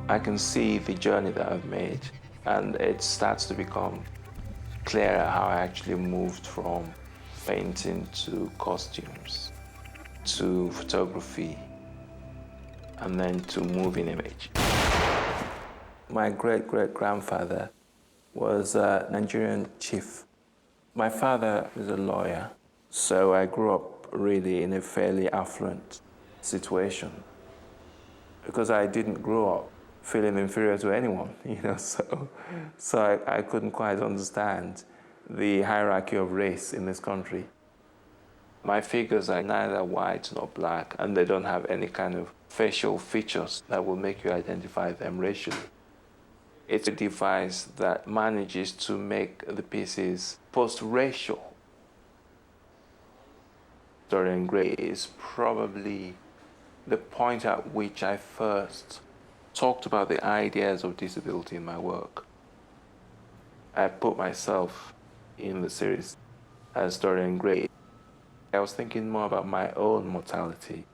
I can see the journey that I've made, and it starts to become clearer how I actually moved from painting to costumes, to photography, and then to moving image. My great-great-grandfather was a Nigerian chief. My father is a lawyer, so I grew up really in a fairly affluent situation because I didn't grow up feeling inferior to anyone, so I couldn't quite understand the hierarchy of race in this country. My figures are neither white nor black, and they don't have any kind of facial features that will make you identify them racially. It's a device that manages to make the pieces post-racial. Dorian Gray is probably the point at which I first talked about the ideas of disability in my work. I put myself in the series as Dorian Gray. I was thinking more about my own mortality,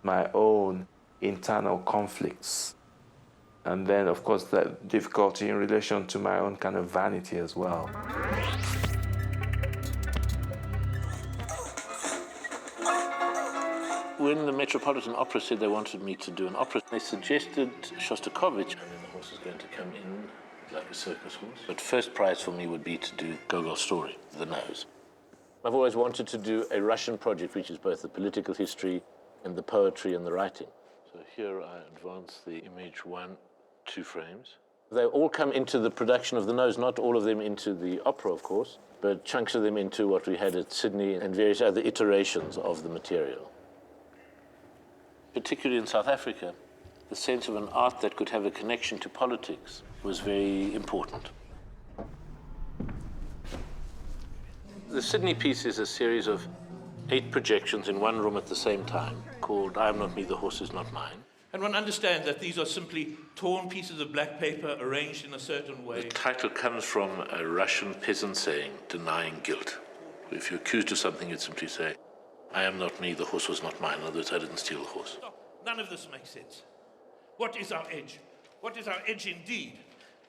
my own internal conflicts, and then, of course, that difficulty in relation to my own kind of vanity as well. When the Metropolitan Opera said they wanted me to do an opera, they suggested Shostakovich, and then the horse is going to come in like a circus horse. But first prize for me would be to do Gogol's story, The Nose. I've always wanted to do a Russian project, which is both the political history and the poetry and the writing. So here I advance the image 2 frames. They all come into the production of The Nose, not all of them into the opera, of course, but chunks of them into what we had at Sydney and various other iterations of the material. Particularly in South Africa, the sense of an art that could have a connection to politics was very important. The Sydney piece is a series of 8 projections in one room at the same time, called I Am Not Me, the Horse Is Not Mine. And one understands that these are simply torn pieces of black paper arranged in a certain way. The title comes from a Russian peasant saying, denying guilt. If you're accused of something, you'd simply say, I am not me, the horse was not mine. In other words, I didn't steal the horse. No, none of this makes sense. What is our edge? What is our edge indeed?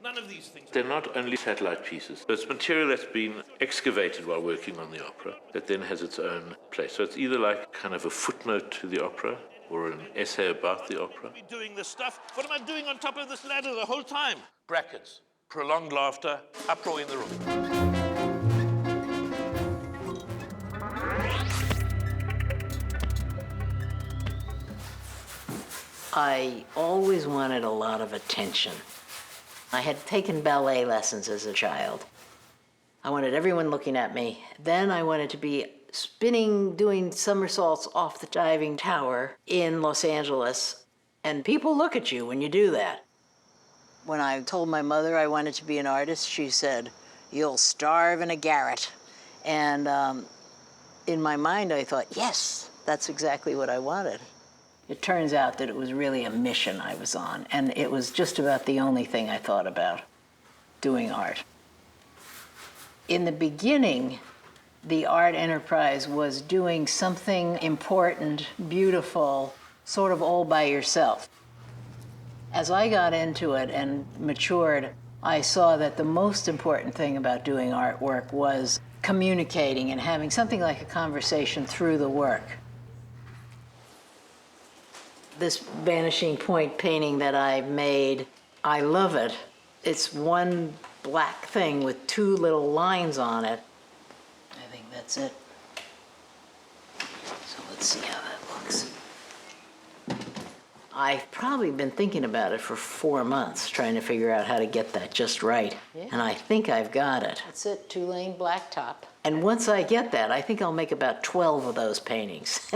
None of these things. They're not only satellite pieces. It's material that's been excavated while working on the opera that then has its own place. So it's either like kind of a footnote to the opera or an essay about the opera. Doing this stuff. What am I doing on top of this ladder the whole time? Brackets. Prolonged laughter. Uproar in the room. I always wanted a lot of attention. I had taken ballet lessons as a child. I wanted everyone looking at me. Then I wanted to be spinning, doing somersaults off the diving tower in Los Angeles. And people look at you when you do that. When I told my mother I wanted to be an artist, she said, "You'll starve in a garret." And in my mind, I thought, yes, that's exactly what I wanted. It turns out that it was really a mission I was on, and it was just about the only thing I thought about, doing art. In the beginning, the art enterprise was doing something important, beautiful, sort of all by yourself. As I got into it and matured, I saw that the most important thing about doing artwork was communicating and having something like a conversation through the work. This Vanishing Point painting that I made, I love it. It's one black thing with 2 little lines on it. I think that's it. So let's see how that looks. I've probably been thinking about it for 4 months, trying to figure out how to get that just right. Yeah. And I think I've got it. That's it, 2-lane blacktop. And once I get that, I think I'll make about 12 of those paintings.